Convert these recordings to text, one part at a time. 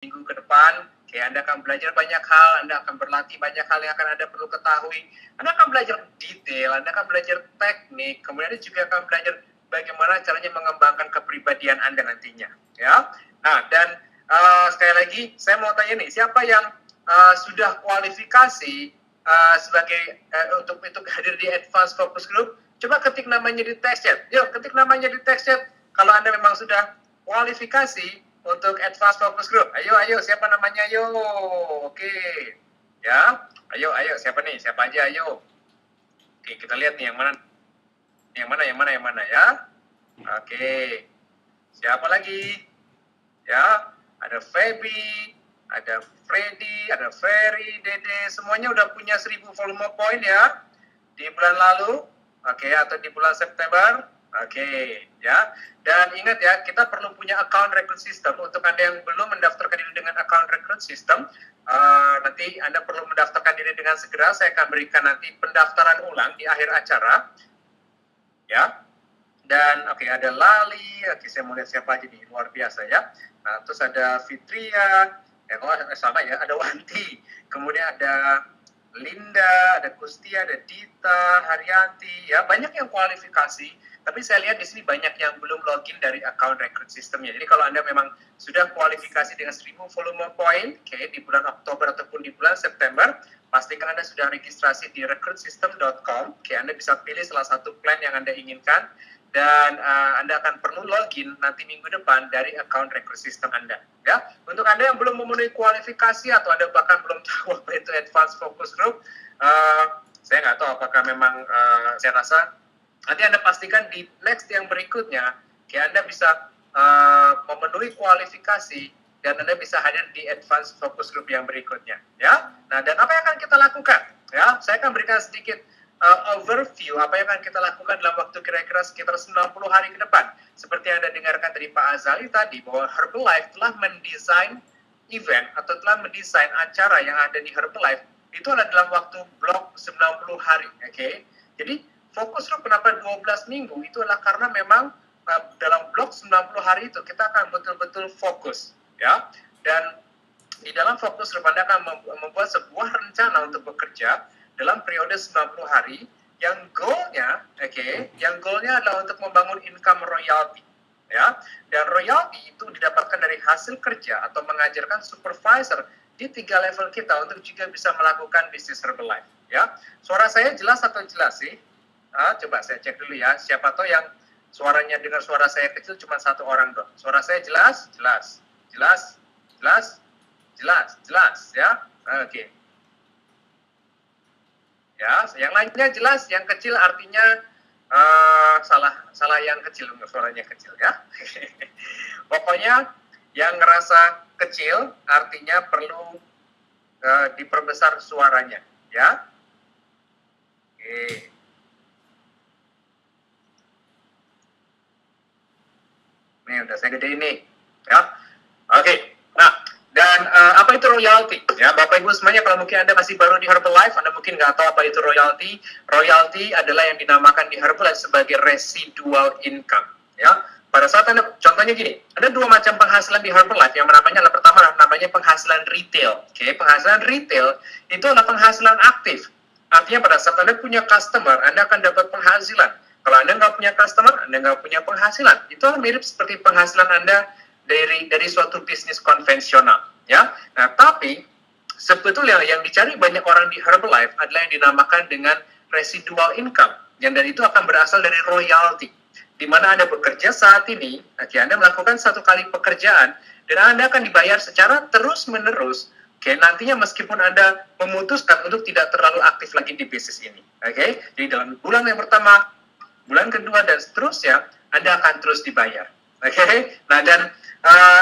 minggu ke depan, Anda akan belajar banyak hal, Anda akan berlatih banyak hal yang akan Anda perlu ketahui. Anda akan belajar detail, Anda akan belajar teknik, kemudian Anda juga akan belajar bagaimana caranya mengembangkan kepribadian Anda nantinya. Ya, nah dan sekali lagi saya mau tanya nih, siapa yang sudah kualifikasi sebagai untuk hadir di Advanced Focus Group? Coba ketik namanya di text chat. Yuk, ketik namanya di text chat. Kalau Anda memang sudah kualifikasi untuk Advanced Focus Group. Ayo, siapa namanya? Ayo. Oke. Ya. Ayo, siapa nih? Siapa aja? Ayo. Oke, kita lihat nih yang mana. Yang mana ya. Oke. Siapa lagi? Ya, ada Feby, ada Freddy, ada Ferry, Dede, semuanya udah punya 1000 volume point ya di bulan lalu, oke, atau di bulan September, oke, ya. Dan ingat ya, kita perlu punya account recruit system. Untuk Anda yang belum mendaftarkan diri dengan account recruit system, nanti Anda perlu mendaftarkan diri dengan segera. Saya akan berikan nanti pendaftaran ulang di akhir acara, ya. Dan oke, ada Lali, oke, saya mau lihat siapa aja nih, luar biasa ya. Nah, terus ada Fitria, ya sama ya, ada Wanti, kemudian ada Linda, ada Kustia, ada Dita, Haryanti, ya banyak yang kualifikasi. Tapi saya lihat di sini banyak yang belum login dari account recruit systemnya. Jadi kalau Anda memang sudah kualifikasi dengan 1000 volume point, oke, di bulan Oktober ataupun di bulan September, pastikan Anda sudah registrasi di recruitsystem.com. Oke, Anda bisa pilih salah satu plan yang Anda inginkan. Dan Anda akan perlu login nanti minggu depan dari account recruit system Anda. Ya, untuk Anda yang belum memenuhi kualifikasi atau Anda bahkan belum tahu apa itu Advanced Focus Group, saya nggak tahu apakah memang saya rasa nanti Anda pastikan di next yang berikutnya, Anda bisa memenuhi kualifikasi dan Anda bisa hadir di Advanced Focus Group yang berikutnya. Ya, nah dan apa yang akan kita lakukan? Ya, saya akan berikan sedikit overview apa yang akan kita lakukan dalam waktu kira-kira sekitar 90 hari ke depan. Seperti yang Anda dengarkan dari Pak Azali tadi, bahwa Herbalife telah mendesain event atau telah mendesain acara yang ada di Herbalife itu adalah dalam waktu blok 90 hari. Oke. Jadi fokus group kenapa 12 minggu itu adalah karena memang dalam blok 90 hari itu kita akan betul-betul fokus, ya. Dan di dalam fokus group Anda akan membuat sebuah rencana untuk bekerja dalam periode 90 hari yang goalnya, yang goalnya adalah untuk membangun income royalty, ya. Dan royalty itu didapatkan dari hasil kerja atau mengajarkan supervisor di 3 level kita untuk juga bisa melakukan bisnis Herbalife, ya. Suara saya jelas atau jelas sih? Coba saya cek dulu ya. Siapa tahu yang suaranya dengar suara saya kecil cuma satu orang doang. Suara saya jelas, ya. Oke. Ya, yang lainnya jelas, yang kecil artinya salah yang kecil, suaranya kecil ya. Pokoknya yang ngerasa kecil artinya perlu diperbesar suaranya, ya. Oke. Ini udah saya gede ini, ya. Oke. Nah, dan apa itu royalty? Ya, Bapak Ibu semuanya, kalau mungkin Anda masih baru di Herbalife, Anda mungkin nggak tahu apa itu royalty. Royalty adalah yang dinamakan di Herbalife sebagai residual income. Ya, pada saat Anda, contohnya gini, ada 2 macam penghasilan di Herbalife. Yang adalah pertama namanya penghasilan retail. Oke, penghasilan retail itu adalah penghasilan aktif. Artinya pada saat Anda punya customer, Anda akan dapat penghasilan. Kalau Anda nggak punya customer, Anda nggak punya penghasilan. Itu mirip seperti penghasilan Anda dari suatu bisnis konvensional, ya. Nah, tapi sebetulnya yang dicari banyak orang di Herbalife adalah yang dinamakan dengan residual income, yang dari itu akan berasal dari royalty, di mana Anda bekerja saat ini, nanti Anda melakukan 1 kali pekerjaan, dan Anda akan dibayar secara terus-menerus. Nantinya meskipun Anda memutuskan untuk tidak terlalu aktif lagi di bisnis ini, jadi dalam bulan yang pertama, bulan kedua, dan seterusnya, Anda akan terus dibayar. Nah, dan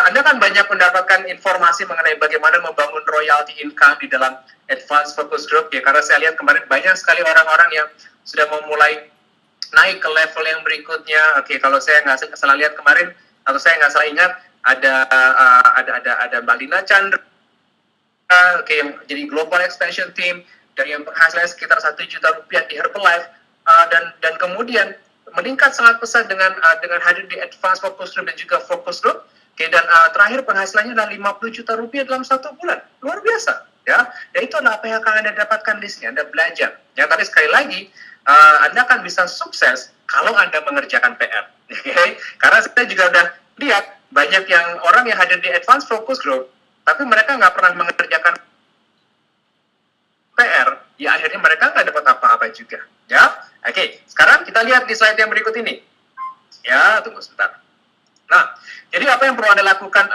Anda kan banyak mendapatkan informasi mengenai bagaimana membangun royalty income di dalam Advanced Focus Group, ya, karena saya lihat kemarin banyak sekali orang-orang yang sudah memulai naik ke level yang berikutnya. Kalau saya nggak salah lihat kemarin, atau saya nggak salah ingat, ada Mbak Lina Chandra, yang jadi Global Expansion Team, dari yang penghasilannya sekitar 1 juta rupiah di Herbalife, dan kemudian meningkat sangat pesat dengan hadir di Advanced Focus Group dan juga Focus Group. dan terakhir penghasilannya adalah 50 juta rupiah dalam 1 bulan. Luar biasa, ya. Dan itu adalah apa yang akan Anda dapatkan di sini. Anda belajar. Ya, tapi sekali lagi, Anda akan bisa sukses kalau Anda mengerjakan PR. Okay? Karena saya juga udah lihat banyak yang orang yang hadir di Advanced Focus Group, tapi mereka nggak pernah mengerjakan PR, ya akhirnya mereka nggak dapat apa-apa juga. Ya, oke. Sekarang kita lihat di slide yang berikut ini. Ya, tunggu sebentar. Nah, jadi apa yang perlu Anda lakukan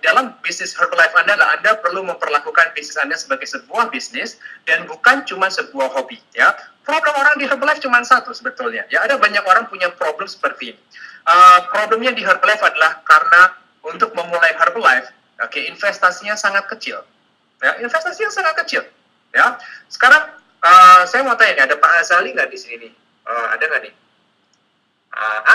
dalam bisnis Herbalife Anda adalah Anda perlu memperlakukan bisnis Anda sebagai sebuah bisnis dan bukan cuma sebuah hobi. Ya, problem orang di Herbalife cuma satu sebetulnya. Ya, ada banyak orang punya problem seperti ini. Problemnya di Herbalife adalah karena untuk memulai Herbalife, investasinya sangat kecil. Ya, investasinya sangat kecil. Ya, sekarang saya mau tanya nih, ada Pak Azali nggak di sini nih? Ada nggak nih?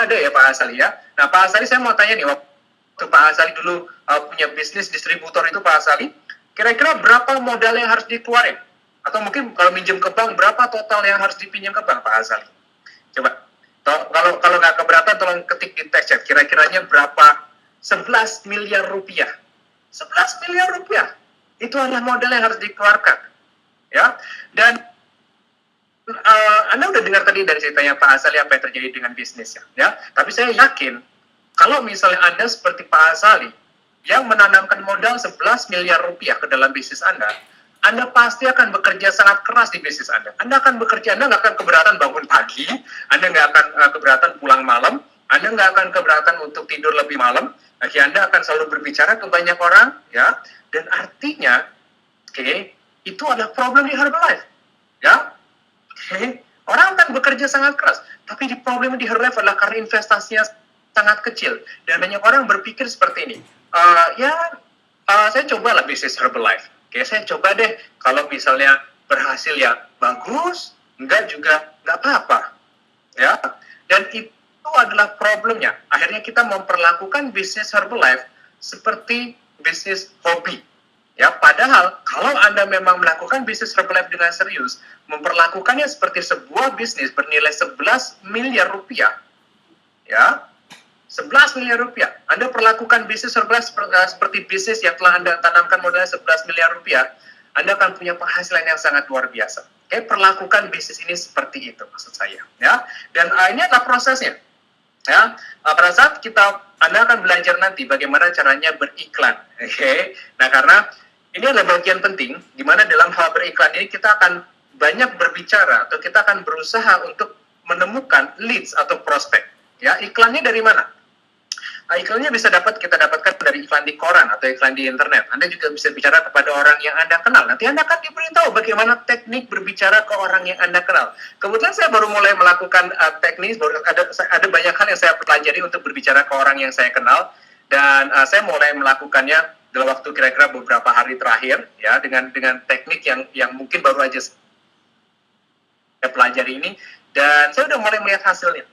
Ada ya Pak Azali ya. Nah Pak Azali, saya mau tanya nih, waktu Pak Azali dulu punya bisnis distributor itu Pak Azali, kira-kira berapa modal yang harus dikeluarin? Atau mungkin kalau minjem ke bank, berapa total yang harus dipinjam ke bank Pak Azali? Coba, kalau nggak keberatan tolong ketik di text chat, kira-kiranya berapa? 11 miliar rupiah. 11 miliar rupiah. Itu adalah modal yang harus dikeluarkan. Ya, dan Anda udah dengar tadi dari ceritanya Pak Azali apa yang terjadi dengan bisnisnya, ya. Tapi saya yakin kalau misalnya Anda seperti Pak Azali yang menanamkan modal 11 miliar rupiah ke dalam bisnis Anda pasti akan bekerja sangat keras di bisnis Anda. Anda akan bekerja, Anda nggak akan keberatan bangun pagi, Anda nggak akan keberatan pulang malam, Anda nggak akan keberatan untuk tidur lebih malam. Anda akan selalu berbicara ke banyak orang, ya. Dan artinya, itu adalah problem di Herbalife, ya. Orang akan bekerja sangat keras, tapi problem di Herbalife adalah karena investasinya sangat kecil dan banyak orang berpikir seperti ini. Saya cobalah bisnis Herbalife. Saya coba deh, kalau misalnya berhasil ya bagus, enggak juga nggak apa-apa, ya. Dan itu adalah problemnya. Akhirnya kita memperlakukan bisnis Herbalife seperti bisnis hobi. Ya, padahal kalau Anda memang melakukan bisnis Herbalife dengan serius, memperlakukannya seperti sebuah bisnis bernilai 11 miliar rupiah, ya, 11 miliar rupiah. Anda perlakukan bisnis Herbalife seperti bisnis yang telah Anda tanamkan modalnya 11 miliar rupiah, Anda akan punya penghasilan yang sangat luar biasa. Perlakukan bisnis ini seperti itu, maksud saya. Ya, dan ini adalah prosesnya. Ya, pada saat Anda akan belajar nanti bagaimana caranya beriklan. Nah, karena ini adalah bagian penting, di mana dalam hal beriklan ini kita akan banyak berbicara atau kita akan berusaha untuk menemukan leads atau prospek. Ya, iklannya dari mana? Iklannya kita dapatkan dari iklan di koran atau iklan di internet. Anda juga bisa bicara kepada orang yang Anda kenal. Nanti Anda akan diberitahu bagaimana teknik berbicara ke orang yang Anda kenal. Kebetulan saya baru mulai melakukan teknik, ada banyak hal yang saya pelajari untuk berbicara ke orang yang saya kenal, dan saya mulai melakukannya dalam waktu kira-kira beberapa hari terakhir, ya, dengan teknik yang mungkin baru aja saya pelajari ini, dan saya udah mulai melihat hasilnya.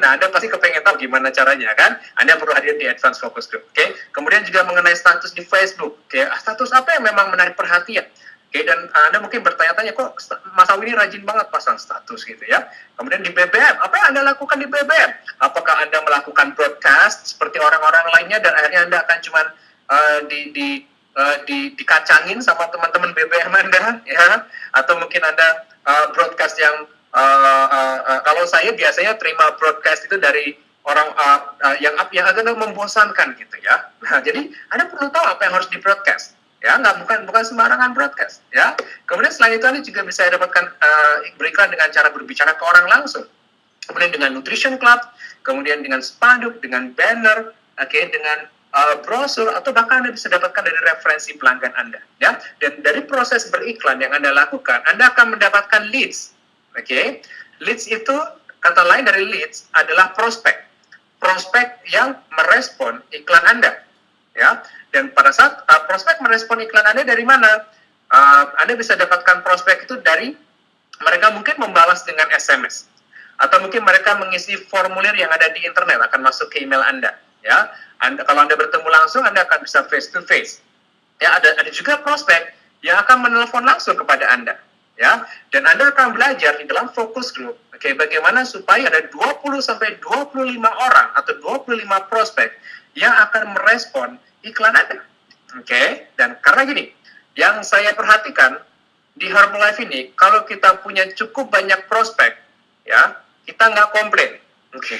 Nah, Anda pasti kepengen tahu gimana caranya, kan? Anda perlu hadir di Advanced Focus Group. Kemudian juga mengenai status di Facebook. Status apa yang memang menarik perhatian? Dan Anda mungkin bertanya-tanya, kok Mas Awi ini rajin banget pasang status gitu ya. Kemudian di BBM, apa yang Anda lakukan di BBM? Apakah Anda melakukan broadcast seperti orang-orang lainnya dan akhirnya Anda akan cuman dikacangin sama teman-teman BBM Anda, ya? Atau mungkin Anda broadcast yang kalau saya biasanya terima broadcast itu dari orang yang agak membosankan gitu ya. Nah, jadi Anda perlu tahu apa yang harus di broadcast, ya, bukan sembarangan broadcast, ya. Kemudian selain itu Anda juga bisa dapatkan beriklan dengan cara berbicara ke orang langsung. Kemudian dengan Nutrition Club, kemudian dengan spanduk, dengan banner, dengan brosur, atau bahkan Anda bisa dapatkan dari referensi pelanggan Anda, ya. Dan dari proses beriklan yang Anda lakukan, Anda akan mendapatkan leads. Leads itu, kata lain dari leads adalah prospek yang merespon iklan Anda, ya. Dan pada saat prospek merespon iklan Anda dari mana? Anda bisa dapatkan prospek itu dari mereka mungkin membalas dengan SMS, atau mungkin mereka mengisi formulir yang ada di internet, akan masuk ke email Anda, ya. Kalau Anda bertemu langsung, Anda akan bisa face to face. Ya, ada juga prospek yang akan menelpon langsung kepada Anda, ya. Dan Anda akan belajar di dalam focus group, bagaimana supaya ada 20 sampai 25 orang atau 25 prospek yang akan merespon iklan Anda. Oke, dan karena gini, yang saya perhatikan di Herbalife ini, kalau kita punya cukup banyak prospek, ya, kita nggak komplain. Oke,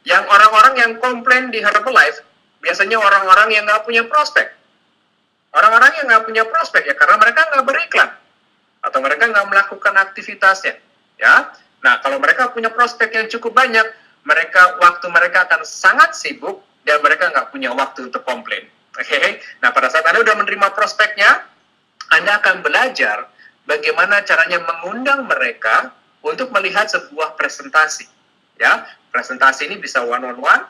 yang orang-orang yang komplain di Herbalife, biasanya orang-orang yang nggak punya prospek. Orang-orang yang nggak punya prospek ya karena mereka nggak beriklan atau mereka nggak melakukan aktivitasnya, ya. Nah, kalau mereka punya prospek yang cukup banyak, waktu mereka akan sangat sibuk dan mereka nggak punya waktu untuk komplain. Oke, nah pada saat Anda udah menerima prospeknya, Anda akan belajar bagaimana caranya mengundang mereka untuk melihat sebuah presentasi. Ya, presentasi ini bisa one-on-one,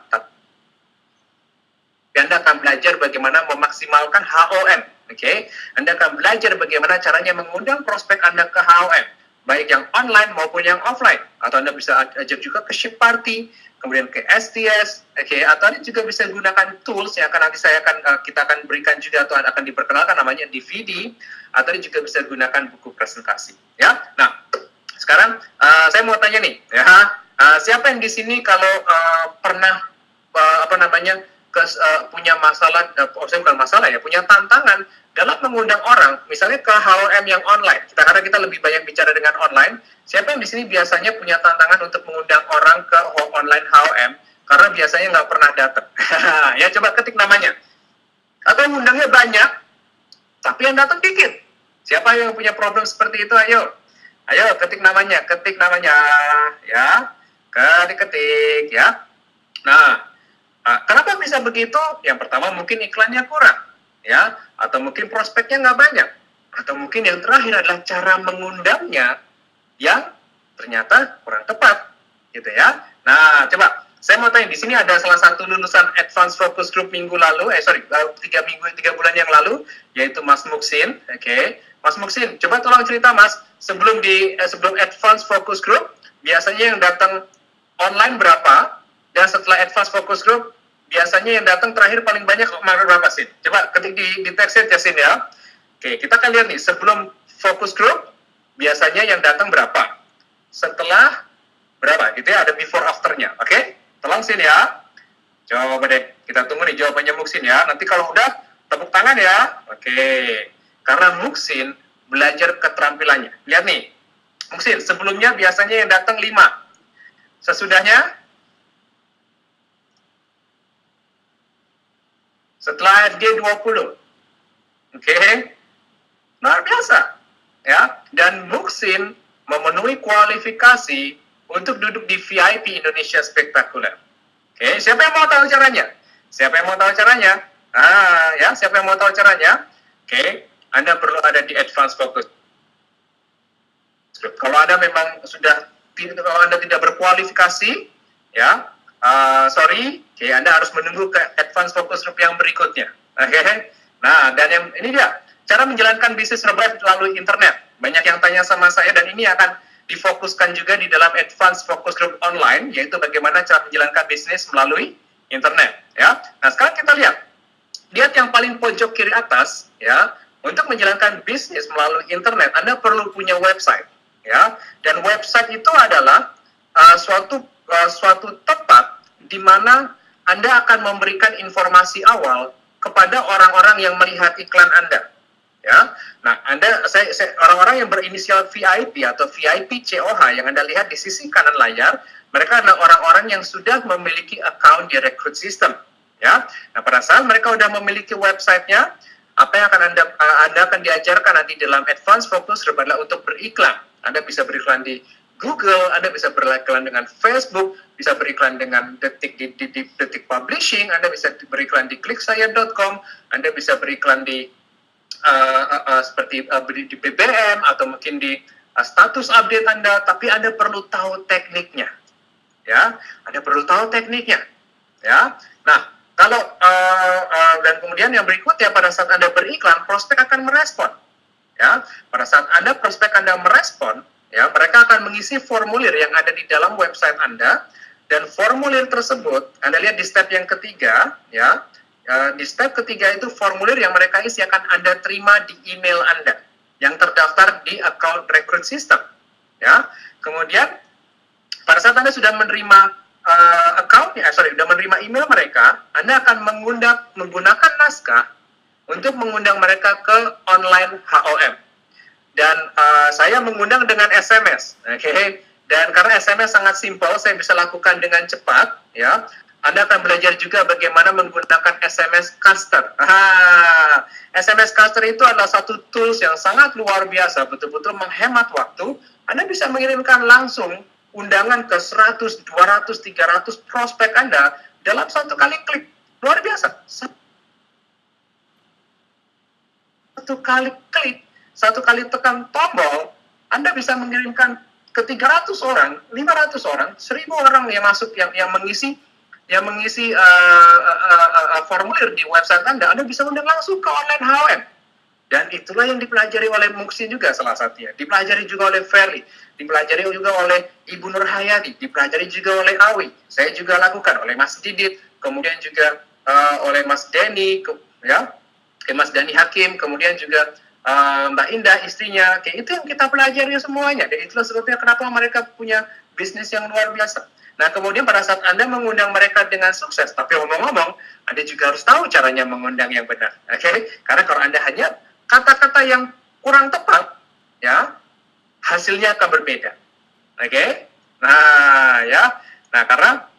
Anda akan belajar bagaimana memaksimalkan HOM. Oke, Anda akan belajar bagaimana caranya mengundang prospek Anda ke HOM, baik yang online maupun yang offline. Atau Anda bisa ajak juga ke Ship Party, kemudian ke STS, atau Anda juga bisa gunakan tools yang akan nanti kita akan berikan juga atau akan diperkenalkan namanya DVD, atau Anda juga bisa gunakan buku presentasi. Ya, nah sekarang saya mau tanya nih, ya, siapa yang di sini kalau pernah punya masalah, bukan masalah ya, punya tantangan dalam mengundang orang, misalnya ke HOM yang online. Karena kita lebih banyak bicara dengan online, siapa yang di sini biasanya punya tantangan untuk mengundang orang ke online HOM karena biasanya nggak pernah datang? Ya, coba ketik namanya. Atau undangnya banyak, tapi yang datang dikit. Siapa yang punya problem seperti itu? Ayo, ketik namanya, ya, ketik, ya. Nah, kenapa bisa begitu? Yang pertama mungkin iklannya kurang, ya, atau mungkin prospeknya nggak banyak, atau mungkin yang terakhir adalah cara mengundangnya yang ternyata kurang tepat, gitu ya. Nah, coba saya mau tanya, di sini ada salah satu lulusan Advanced Focus Group minggu lalu, 3 bulan yang lalu, yaitu Mas Muksin. Oke, Mas Muksin, coba tolong cerita Mas, sebelum Advanced Focus Group, biasanya yang datang online berapa? Dan setelah Advanced Focus Group, biasanya yang datang terakhir paling banyak berapa sih? Coba ketik di text ya Sin ya. Oke, kita akan lihat nih, sebelum Focus Group, biasanya yang datang berapa? Setelah berapa? Gitu ya, ada before after-nya. Oke, tolong Sin ya. Coba deh, kita tunggu nih jawabannya Muksin ya. Nanti kalau udah, tepuk tangan ya. Oke, karena Muksin belajar keterampilannya. Lihat nih, Muksin, sebelumnya biasanya yang datang 5. Sesudahnya, setelah FG 20. Oke. Luar biasa. Ya, dan Muksin memenuhi kualifikasi untuk duduk di VIP Indonesia Spektakuler. Oke, siapa yang mau tahu caranya? Siapa yang mau tahu caranya? Ya, siapa yang mau tahu caranya? Oke, Anda perlu ada di Advanced Focus Group. Kalau Anda memang kalau Anda tidak berkualifikasi, ya, sorry, Anda harus menunggu ke Advanced Focus Group yang berikutnya. Nah, dan ini dia, cara menjalankan bisnis Herbalife melalui internet. Banyak yang tanya sama saya, dan ini akan difokuskan juga di dalam Advanced Focus Group online, yaitu bagaimana cara menjalankan bisnis melalui internet. Ya, nah sekarang kita lihat yang paling pojok kiri atas, ya, untuk menjalankan bisnis melalui internet, Anda perlu punya website, ya, dan website itu adalah suatu tempat di mana Anda akan memberikan informasi awal kepada orang-orang yang melihat iklan Anda. Ya, nah orang-orang yang berinisial VIP atau VIP COH yang Anda lihat di sisi kanan layar, mereka adalah orang-orang yang sudah memiliki account di Recruit System. Ya, nah pada saat mereka sudah memiliki websitenya, apa yang akan Anda akan diajarkan nanti dalam Advanced Focus Group adalah untuk beriklan. Anda bisa beriklan di Google, Anda bisa beriklan dengan Facebook, bisa beriklan dengan Detik di Detik Publishing, Anda bisa beriklan di kliksaya.com, Anda bisa beriklan di seperti di BBM atau mungkin di status update Anda, tapi Anda perlu tahu tekniknya. Ya, Anda perlu tahu tekniknya. Ya. Nah, kalau dan kemudian yang berikutnya, pada saat Anda beriklan, prospek akan merespon. Ya, pada saat prospek Anda merespon, ya, mereka akan mengisi formulir yang ada di dalam website Anda, dan formulir tersebut Anda lihat di step yang ketiga, ya. Di step ketiga itu formulir yang mereka isi akan Anda terima di email Anda yang terdaftar di account Recruit System. Ya. Kemudian pada saat Anda sudah menerima udah menerima email mereka, Anda akan menggunakan naskah untuk mengundang mereka ke online HOM. Dan saya mengundang dengan SMS, oke? Dan karena SMS sangat simpel, saya bisa lakukan dengan cepat, ya. Anda akan belajar juga bagaimana menggunakan SMS caster. SMS caster itu adalah satu tools yang sangat luar biasa, betul-betul menghemat waktu. Anda bisa mengirimkan langsung undangan ke 100, 200, 300 prospek Anda dalam satu kali klik. Luar biasa. Satu kali klik, satu kali tekan tombol, Anda bisa mengirimkan ke 300 orang, 500 orang, 1000 orang yang masuk, yang mengisi formulir di website Anda bisa undang langsung ke online HOM. Dan itulah yang dipelajari oleh Muxin juga salah satunya. Dipelajari juga oleh Ferli, dipelajari juga oleh Ibu Nur Hayati, dipelajari juga oleh Awi. Saya juga lakukan oleh Mas Didit, kemudian juga oleh Mas Denny, ya, Mas Dani Hakim, kemudian juga Mbak Indah istrinya. Kayak itu yang kita pelajari semuanya. Dan itulah sebabnya kenapa mereka punya bisnis yang luar biasa. Nah, kemudian pada saat Anda mengundang mereka dengan sukses, tapi ngomong-ngomong, Anda juga harus tahu caranya mengundang yang benar. Oke? Karena kalau Anda hanya kata-kata yang kurang tepat, ya, hasilnya akan berbeda. Oke? Nah, ya. Nah, karena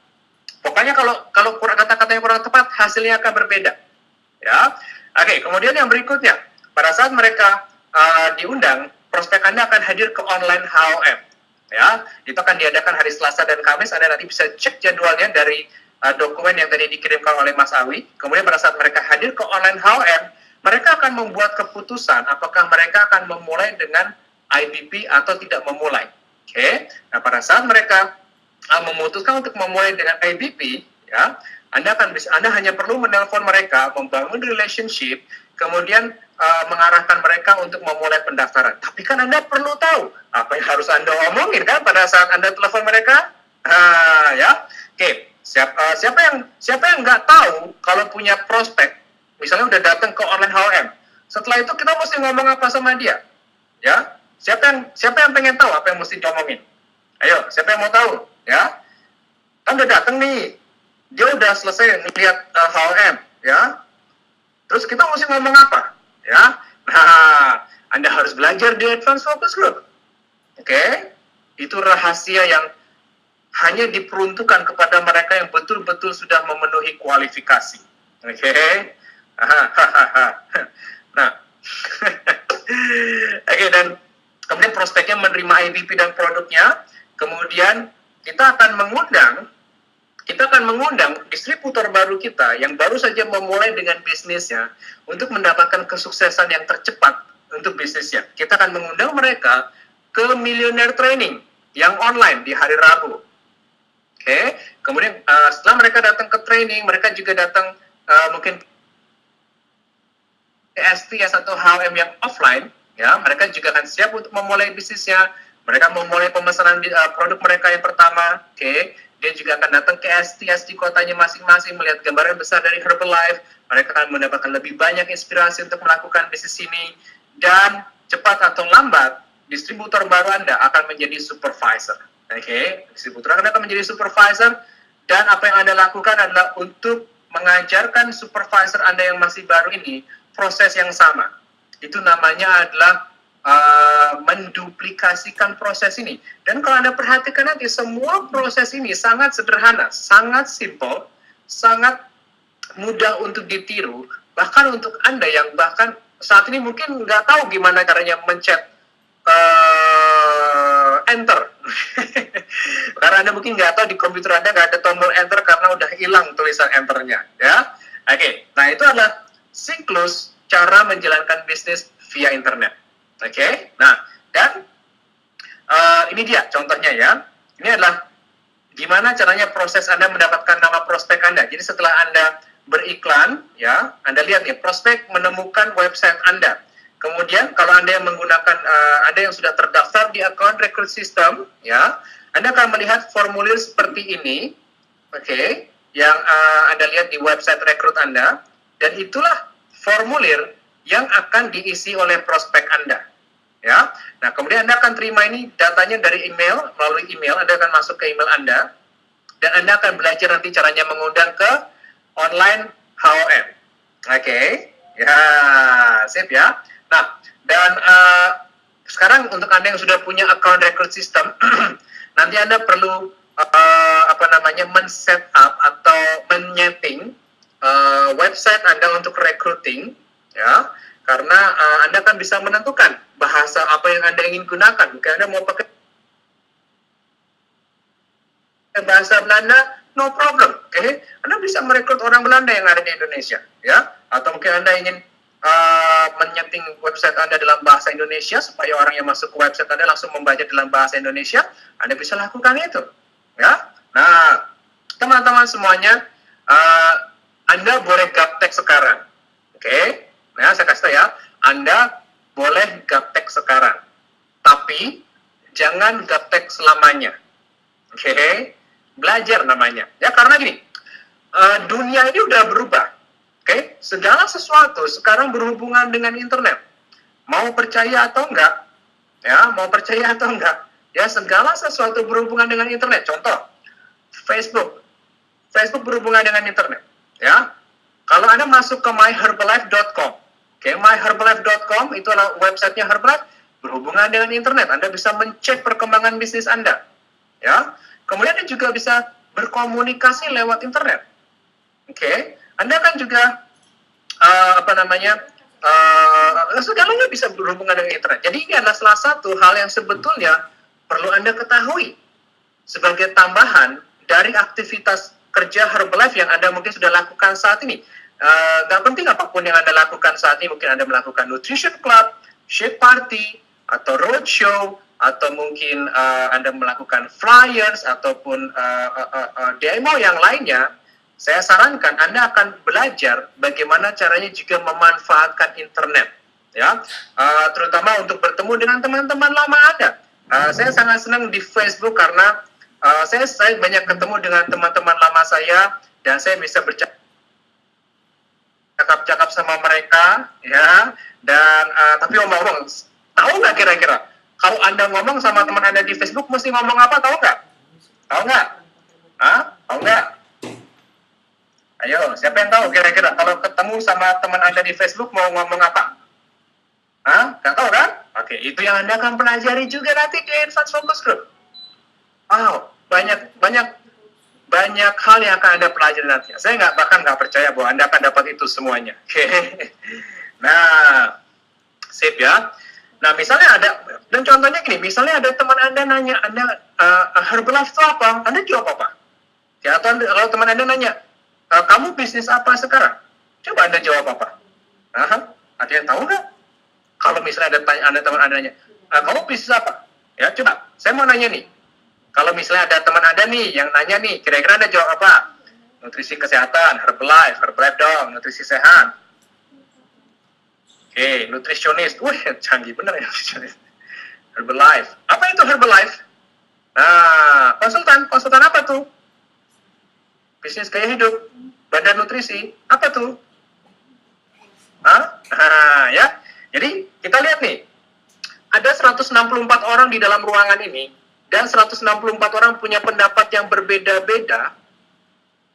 pokoknya kalau kata-kata yang kurang tepat, hasilnya akan berbeda. Ya. Oke, kemudian yang berikutnya, pada saat mereka diundang, prospek Anda akan hadir ke online HOM. Ya, itu akan diadakan hari Selasa dan Kamis. Anda nanti bisa cek jadwalnya dari dokumen yang tadi dikirimkan oleh Mas Awi. Kemudian pada saat mereka hadir ke online HOM, mereka akan membuat keputusan apakah mereka akan memulai dengan IBP atau tidak memulai. Oke, nah pada saat mereka memutuskan untuk memulai dengan IBP, ya, Anda hanya perlu menelpon mereka, membangun relationship, kemudian mengarahkan mereka untuk memulai pendaftaran. Tapi kan Anda perlu tahu apa yang harus Anda omongin kan pada saat Anda telepon mereka. Ya, oke. Siapa yang nggak tahu kalau punya prospek, misalnya udah datang ke online HOM, setelah itu kita mesti ngomong apa sama dia? Ya, siapa yang pengen tahu apa yang mesti diomongin? Ayo, siapa yang mau tahu? Ya, kan udah datang nih, dia udah selesai ngeliat HOM, ya. Terus kita mesti ngomong apa? Ya, nah, Anda harus belajar di Advanced Focus Group. Oke? Itu rahasia yang hanya diperuntukkan kepada mereka yang betul-betul sudah memenuhi kualifikasi. Oke? Nah, oke, dan kemudian prospeknya menerima IBP dan produknya, kemudian kita akan mengundang distributor baru kita yang baru saja memulai dengan bisnisnya untuk mendapatkan kesuksesan yang tercepat untuk bisnisnya. Kita akan mengundang mereka ke Millionaire Training yang online di hari Rabu. Oke, kemudian setelah mereka datang ke training, mereka juga datang mungkin STS atau HM yang offline, ya, mereka juga akan siap untuk memulai bisnisnya. Mereka memulai pemesanan produk mereka yang pertama. Oke, dia juga akan datang ke STS di kotanya masing-masing, melihat gambaran besar dari Herbalife. Mereka akan mendapatkan lebih banyak inspirasi untuk melakukan bisnis ini. Dan cepat atau lambat, distributor baru Anda akan menjadi supervisor. Oke, distributor Anda akan menjadi supervisor. Dan apa yang Anda lakukan adalah untuk mengajarkan supervisor Anda yang masih baru ini proses yang sama. Itu namanya adalah menduplikasikan proses ini. Dan kalau Anda perhatikan nanti, semua proses ini sangat sederhana, sangat simple, sangat mudah untuk ditiru. Bahkan untuk Anda yang bahkan saat ini mungkin nggak tahu gimana caranya mencet enter. Karena Anda mungkin nggak tahu di komputer Anda nggak ada tombol enter karena udah hilang tulisan enternya. Ya, oke. Nah, itu adalah siklus cara menjalankan bisnis via internet. Oke, nah, dan ini dia contohnya ya. Ini adalah gimana caranya proses Anda mendapatkan nama prospek Anda. Jadi setelah Anda beriklan, ya, Anda lihat nih, prospek menemukan website Anda. Kemudian kalau Anda yang menggunakan, Anda yang sudah terdaftar di account recruit system, ya, Anda akan melihat formulir seperti ini, oke, yang Anda lihat di website rekrut Anda, dan itulah formulir yang akan diisi oleh prospek Anda. Ya, nah kemudian Anda akan terima ini datanya dari email, melalui email, Anda akan masuk ke email Anda, dan Anda akan belajar nanti caranya mengundang ke online HOM. Oke, ya, sip ya. Nah, dan sekarang untuk Anda yang sudah punya account record system, nanti Anda perlu men-set up atau menyeting website Anda untuk recruiting, ya, karena Anda kan bisa menentukan bahasa apa yang Anda ingin gunakan. Mungkin Anda mau pakai bahasa Belanda, no problem, oke? Anda bisa merekrut orang Belanda yang ada di Indonesia, ya. Atau mungkin Anda ingin menyeting website Anda dalam bahasa Indonesia supaya orang yang masuk ke website Anda langsung membaca dalam bahasa Indonesia, Anda bisa lakukan itu, ya. Nah, teman-teman semuanya, Anda boleh gaptek sekarang, oke? Nah, saya kasih tahu ya, Anda boleh gaptek sekarang, tapi jangan gaptek selamanya, oke? Belajar namanya, ya, karena gini, dunia ini udah berubah, oke? Segala sesuatu sekarang berhubungan dengan internet, mau percaya atau enggak, ya, mau percaya atau enggak, ya, segala sesuatu berhubungan dengan internet. Contoh, Facebook berhubungan dengan internet, ya. Kalau Anda masuk ke myherbalife.com, oke, myherbalife.com itu adalah websitenya Herbalife, berhubungan dengan internet. Anda bisa mencek perkembangan bisnis Anda, ya. Kemudian Anda juga bisa berkomunikasi lewat internet, oke. Anda kan juga segalanya bisa berhubungan dengan internet. Jadi ini adalah salah satu hal yang sebetulnya perlu Anda ketahui sebagai tambahan dari aktivitas kerja Herbalife yang Anda mungkin sudah lakukan saat ini. Gak penting apapun yang Anda lakukan saat ini, mungkin Anda melakukan nutrition club, shake party, atau roadshow, atau mungkin Anda melakukan flyers, ataupun demo yang lainnya. Saya sarankan Anda akan belajar bagaimana caranya juga memanfaatkan internet, ya, terutama untuk bertemu dengan teman-teman lama Anda. Saya sangat senang di Facebook karena saya banyak ketemu dengan teman-teman lama saya, dan saya bisa bercakap-cakap sama mereka, ya. Dan tapi ngomong-ngomong, tahu nggak kira-kira kalau Anda ngomong sama teman Anda di Facebook mesti ngomong apa? Tahu nggak? Tahu nggak? Tahu nggak? Ayo, siapa yang tahu kira-kira kalau ketemu sama teman Anda di Facebook mau ngomong apa? Nggak tahu kan? Oke, itu yang Anda akan pelajari juga nanti di Advanced Focus Group. Wow, banyak hal yang akan Anda pelajari nanti. Saya bahkan nggak percaya bahwa Anda akan dapat itu semuanya. Oke. Nah, sip ya. Nah, misalnya dan contohnya gini, misalnya ada teman Anda nanya, Herbalife itu apa? Anda jawab apa? Ya, atau kalau teman Anda nanya, kamu bisnis apa sekarang? Coba Anda jawab apa? Ada yang tahu nggak? Kalau misalnya ada teman Anda nanya, kamu bisnis apa? Ya, coba, saya mau nanya nih. Kalau misalnya ada teman Anda nih yang nanya nih, kira-kira Anda jawab apa? Nutrisi kesehatan, Herbalife dong, nutrisi sehat. Oke, nutrisionis. Wih, canggih bener ya nutrisionis. Herbalife. Apa itu Herbalife? Nah, konsultan apa tuh? Bisnis gaya hidup, badan nutrisi, apa tuh? Ya. Jadi, kita lihat nih. Ada 164 orang di dalam ruangan ini, dan 164 orang punya pendapat yang berbeda-beda,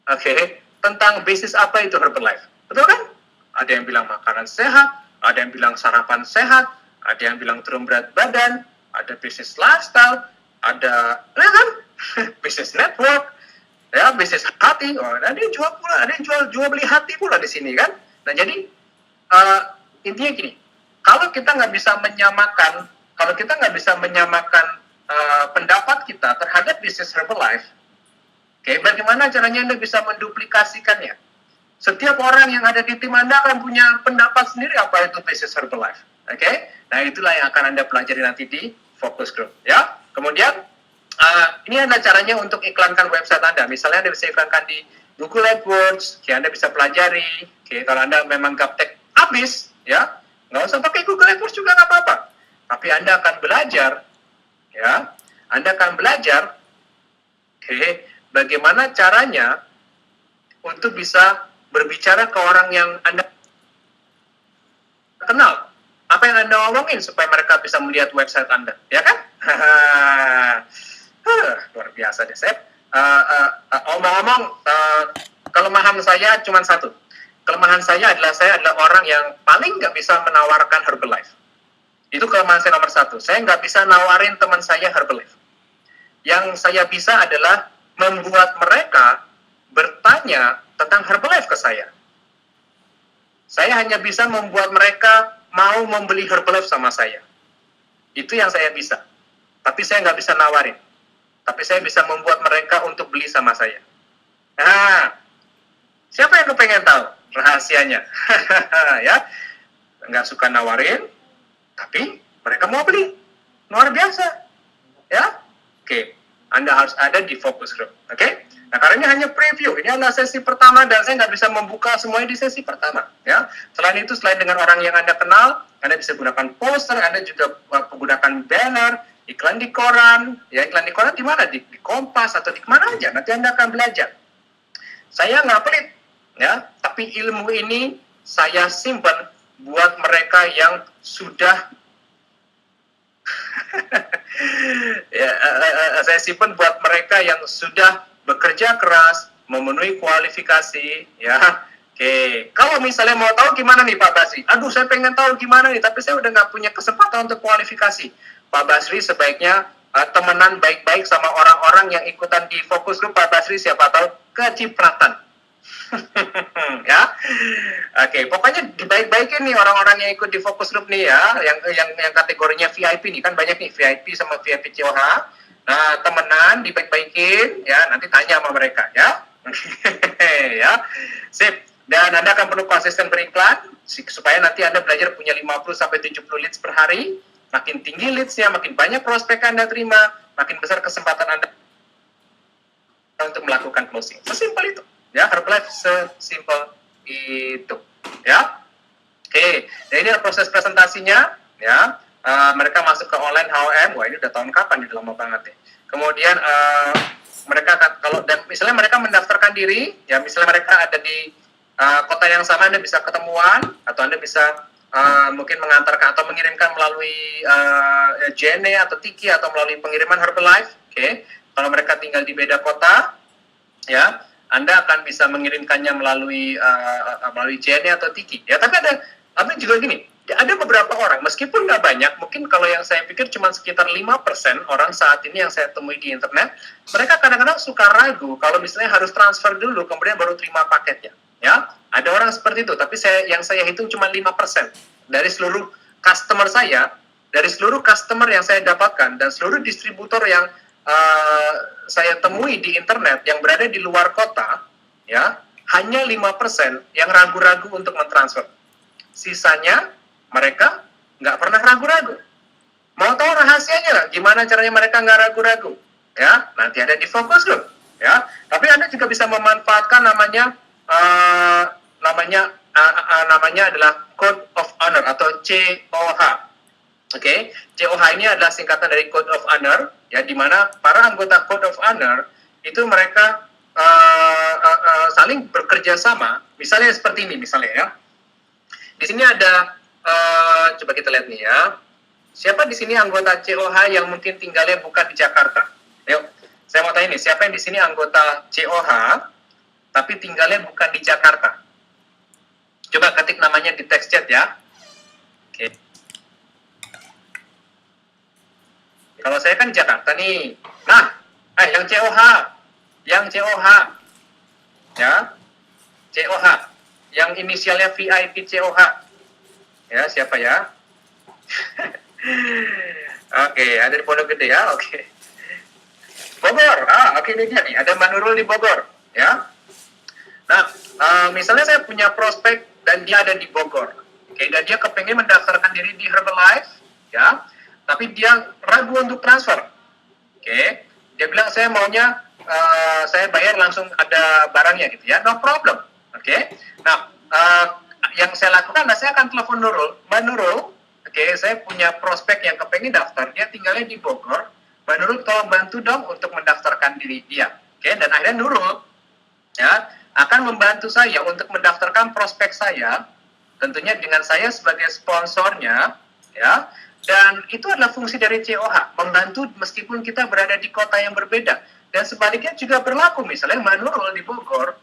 oke, tentang bisnis apa itu Herbalife. Betul kan? Ada yang bilang makanan sehat, ada yang bilang sarapan sehat, ada yang bilang turun berat badan, ada bisnis lifestyle, ada, ya kan? Bisnis network, ya, bisnis hati. Ada yang jual pula, ada yang jual beli hati pula di sini kan. Nah, jadi intinya gini, kalau kita nggak bisa menyamakan pendapat kita terhadap bisnis Herbalife, oke, bagaimana caranya Anda bisa menduplikasikannya? Setiap orang yang ada di tim Anda akan punya pendapat sendiri apa itu bisnis Herbalife, oke? Nah, itulah yang akan Anda pelajari nanti di Focus Group, ya. Kemudian ini ada caranya untuk iklankan website Anda. Misalnya Anda bisa iklankan di Google AdWords, oke, Anda bisa pelajari. Oke, kalau Anda memang gaptek habis, ya, nggak usah pakai Google AdWords juga nggak apa-apa. Tapi Anda akan belajar, ya, oke, bagaimana caranya untuk bisa berbicara ke orang yang Anda kenal. Apa yang Anda ngomongin supaya mereka bisa melihat website Anda, ya kan? Luar biasa deh, Sep. Omong-omong, kelemahan saya cuma satu. Kelemahan saya adalah orang yang paling nggak bisa menawarkan Herbalife. Itu kelemahan saya nomor satu. Saya nggak bisa nawarin teman saya Herbalife. Yang saya bisa adalah membuat mereka bertanya tentang Herbalife ke saya. Saya hanya bisa membuat mereka mau membeli Herbalife sama saya. Itu yang saya bisa. Tapi saya nggak bisa nawarin. Tapi saya bisa membuat mereka untuk beli sama saya. Nah, siapa yang kepengen tahu rahasianya? Ya, nggak suka nawarin, tapi mereka mau beli. Luar biasa. Ya, oke. Anda harus ada di focus group. Oke? Nah, karena ini hanya preview. Ini adalah sesi pertama dan saya nggak bisa membuka semuanya di sesi pertama. Ya. Selain itu, selain dengan orang yang Anda kenal, Anda bisa gunakan poster, Anda juga menggunakan banner, iklan di koran. Ya, iklan di koran di mana? Di Kompas atau di mana aja. Nanti Anda akan belajar. Saya nggak pelit, ya. Tapi ilmu ini saya simpan buat mereka yang sudah ya, saya simpan buat mereka yang sudah bekerja keras, memenuhi kualifikasi, ya. Oke, kalau misalnya mau tahu gimana nih Pak Basri? Aduh, saya pengen tahu gimana nih, tapi saya udah nggak punya kesempatan untuk kualifikasi. Pak Basri sebaiknya temenan baik-baik sama orang-orang yang ikutan di fokus group. Pak Basri siapa tahu kecipratan. Ya, oke, pokoknya dibaik-baikin nih orang-orang yang ikut di fokus group nih ya, yang kategorinya VIP nih, kan banyak nih VIP sama VIP COH. Nah, temenan dibaik-baikin ya, nanti tanya sama mereka ya. Ya, sip. Dan Anda akan perlu konsisten beriklan supaya nanti Anda belajar punya 50 sampai 70 leads per hari. Makin tinggi leads-nya, makin banyak prospek Anda terima, makin besar kesempatan Anda untuk melakukan closing. Sesimpel itu. Ya, Herbalife sesimpel itu. Ya. Oke, nah ini adalah proses presentasinya. Ya, mereka masuk ke online HOM. Wah, ini udah tahun kapan? Ini lama banget ya. Kemudian mereka kalau dan misalnya mereka mendaftarkan diri, ya misalnya mereka ada di kota yang sama, Anda bisa ketemuan atau Anda bisa mungkin mengantarkan atau mengirimkan melalui JNE atau Tiki atau melalui pengiriman Herbalife. Oke, kalau mereka tinggal di beda kota, ya Anda akan bisa mengirimkannya melalui JNE atau Tiki. Ya, tapi juga gini, ya, ada beberapa orang, meskipun nggak banyak, mungkin kalau yang saya pikir cuma sekitar 5% orang saat ini yang saya temui di internet, mereka kadang-kadang suka ragu kalau misalnya harus transfer dulu, kemudian baru terima paketnya. Ya, ada orang seperti itu, tapi yang saya hitung cuma 5% dari seluruh customer saya, dari seluruh customer yang saya dapatkan, dan seluruh distributor yang saya temui di internet yang berada di luar kota, ya, hanya 5% yang ragu-ragu untuk mentransfer. Sisanya mereka nggak pernah ragu-ragu. Mau tahu rahasianya nggak? Gimana caranya mereka nggak ragu-ragu? Ya, nanti ada di fokus group. Ya, tapi Anda juga bisa memanfaatkan namanya adalah Code of Honor atau COH. Oke, COH ini adalah singkatan dari Code of Honor, ya, di mana para anggota Code of Honor itu mereka saling bekerja sama. Misalnya seperti ini, misalnya ya. Di sini ada, coba kita lihat nih ya. Siapa di sini anggota COH yang mungkin tinggalnya bukan di Jakarta? Yuk, saya mau tanya nih, siapa yang di sini anggota COH tapi tinggalnya bukan di Jakarta? Coba ketik namanya di text chat ya. Oke. Kalau saya kan di Jakarta nih. Nah, yang COH, ya, COH, yang inisialnya VIP COH, ya, siapa ya? Oke, ada di Pondok Gede ya, oke. Bogor, oke, ini dia nih, ada Mbak Nurul di Bogor, ya. Nah, misalnya saya punya prospek dan dia ada di Bogor, oke, dan dia kepengen mendaftarkan diri di Herbalife, ya, tapi dia ragu untuk transfer, oke, dia bilang saya maunya saya bayar langsung ada barangnya gitu ya, no problem, oke. Nah, yang saya lakukan, saya akan telepon Nurul, Mbak Nurul, oke, saya punya prospek yang kepengen daftar, dia tinggalnya di Bogor, Mbak Nurul tolong bantu dong untuk mendaftarkan diri dia, oke, dan akhirnya Nurul, ya, akan membantu saya untuk mendaftarkan prospek saya, tentunya dengan saya sebagai sponsornya, ya, dan itu adalah fungsi dari COH, membantu meskipun kita berada di kota yang berbeda. Dan sebaliknya juga berlaku, misalnya Mbak Nurul di Bogor,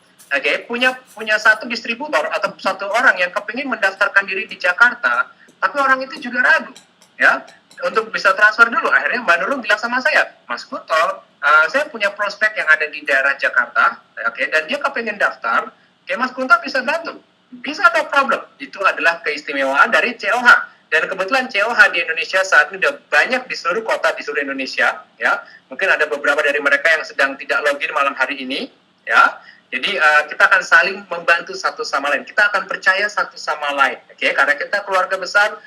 punya satu distributor atau satu orang yang kepingin mendaftarkan diri di Jakarta, tapi orang itu juga ragu, ya, untuk bisa transfer dulu. Akhirnya Mbak Nurul bilang sama saya, Mas Kuto, saya punya prospek yang ada di daerah Jakarta, dan dia kepingin daftar, Mas Kunto bisa bantu, bisa, ada problem. Itu adalah keistimewaan dari COH. Dan kebetulan COH di Indonesia saat ini sudah banyak di seluruh kota di seluruh Indonesia, ya. Mungkin ada beberapa dari mereka yang sedang tidak login malam hari ini, ya. Jadi kita akan saling membantu satu sama lain. Kita akan percaya satu sama lain, karena kita keluarga besar,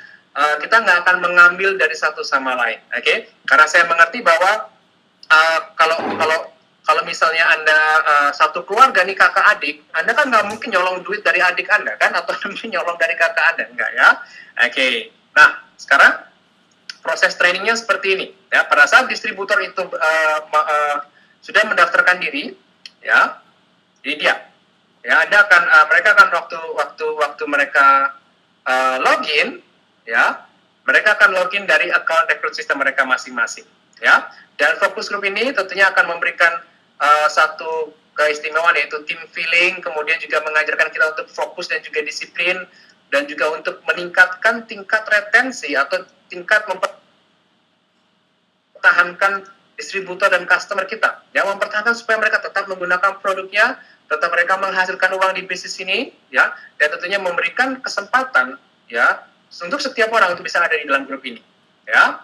kita nggak akan mengambil dari satu sama lain, Karena saya mengerti bahwa kalau misalnya Anda satu keluarga nih kakak adik, Anda kan nggak mungkin nyolong duit dari adik Anda kan, atau nyolong dari kakak Anda, enggak ya? Nah, sekarang proses trainingnya seperti ini. Ya, pada saat distributor itu sudah mendaftarkan diri, ya, jadi dia, ya, mereka akan waktu mereka login, ya, mereka akan login dari account rekrut sistem mereka masing-masing, ya. Dan fokus group ini tentunya akan memberikan satu keistimewaan, yaitu team feeling, kemudian juga mengajarkan kita untuk fokus dan juga disiplin, dan juga untuk meningkatkan tingkat retensi atau tingkat mempertahankan distributor dan customer kita. Yang mempertahankan supaya mereka tetap menggunakan produknya, tetap mereka menghasilkan uang di bisnis ini, ya, dan tentunya memberikan kesempatan, ya, untuk setiap orang untuk bisa ada di dalam grup ini, ya.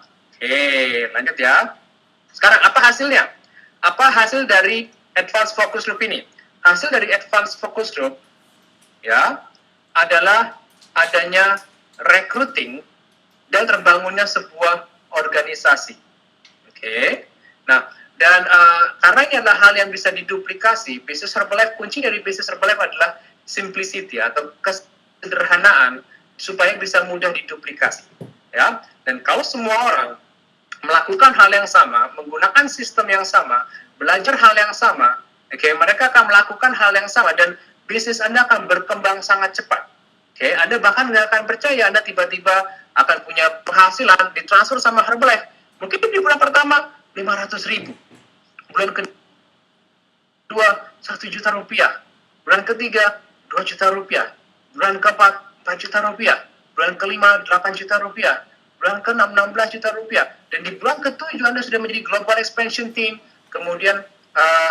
Lanjut ya. Sekarang apa hasilnya? Apa hasil dari Advanced Focus Group ini? Hasil dari Advanced Focus Group, ya, adalah adanya recruiting dan terbangunnya sebuah organisasi. Nah, dan karena ini adalah hal yang bisa diduplikasi, bisnis Herbalife, kunci dari bisnis Herbalife adalah simplicity atau kesederhanaan supaya bisa mudah diduplikasi, ya. Dan kalau semua orang melakukan hal yang sama, menggunakan sistem yang sama, belajar hal yang sama, mereka akan melakukan hal yang sama dan bisnis Anda akan berkembang sangat cepat. Anda bahkan nggak akan percaya Anda tiba-tiba akan punya penghasilan ditransfer sama Herbalife. Mungkin di bulan pertama 500.000, bulan kedua 1 juta rupiah, bulan ketiga 2 juta rupiah, bulan keempat 4 juta rupiah, bulan kelima 8 juta rupiah, bulan ke-6 16 juta rupiah, dan di bulan ke-7 Anda sudah menjadi global expansion team, kemudian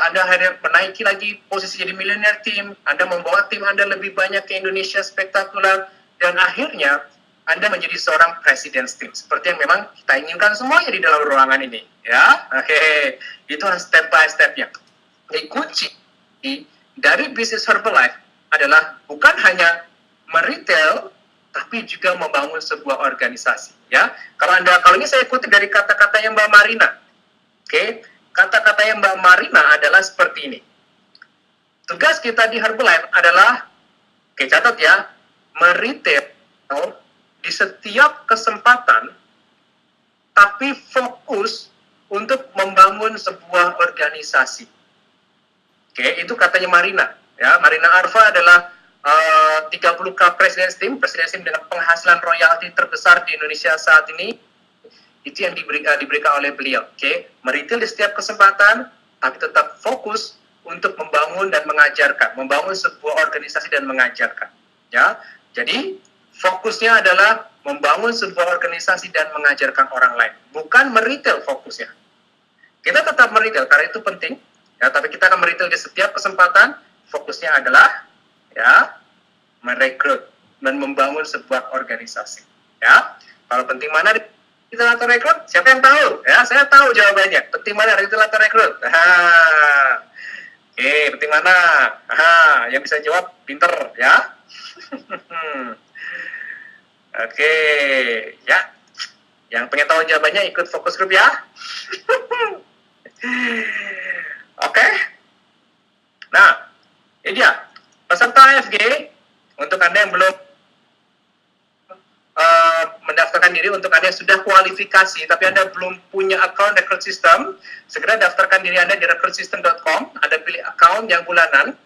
Anda akhirnya menaiki lagi posisi jadi millionaire team, Anda membawa tim Anda lebih banyak ke Indonesia spektakuler, dan akhirnya Anda menjadi seorang president's team, seperti yang memang kita inginkan semuanya di dalam ruangan ini, ya. Itu step by stepnya. Jadi kunci dari bisnis Herbalife adalah bukan hanya meretail, tapi juga membangun sebuah organisasi, ya. Kalau ini saya kutip dari kata-katanya Mbak Marina, kata-katanya Mbak Marina adalah seperti ini. Tugas kita di Herbalife adalah, catat ya, meretail di setiap kesempatan, tapi fokus untuk membangun sebuah organisasi. Itu katanya Marina. Ya, Marina Arfa adalah 30K President's Team dengan penghasilan royalti terbesar di Indonesia saat ini. Itu yang diberikan oleh beliau. Meretail di setiap kesempatan, tapi tetap fokus untuk membangun dan mengajarkan, membangun sebuah organisasi dan mengajarkan. Ya, jadi fokusnya adalah membangun sebuah organisasi dan mengajarkan orang lain, bukan meretail fokusnya. Kita tetap meretail karena itu penting, ya, tapi kita akan meretail di setiap kesempatan. Fokusnya adalah, ya, merekrut dan membangun sebuah organisasi. Ya, kalau penting mana retail atau rekrut? Siapa yang tahu? Ya, saya tahu jawabannya. Penting mana retail atau rekrut? Penting mana? Yang bisa jawab pinter, ya. Ya. Yang pengen tahu jawabannya ikut fokus grup ya. Nah, ini dia peserta AFG. Untuk Anda yang belum mendaftarkan diri, untuk Anda yang sudah kualifikasi tapi Anda belum punya account rekrut system, segera daftarkan diri Anda di recruitsystem.com. Ada pilih account yang bulanan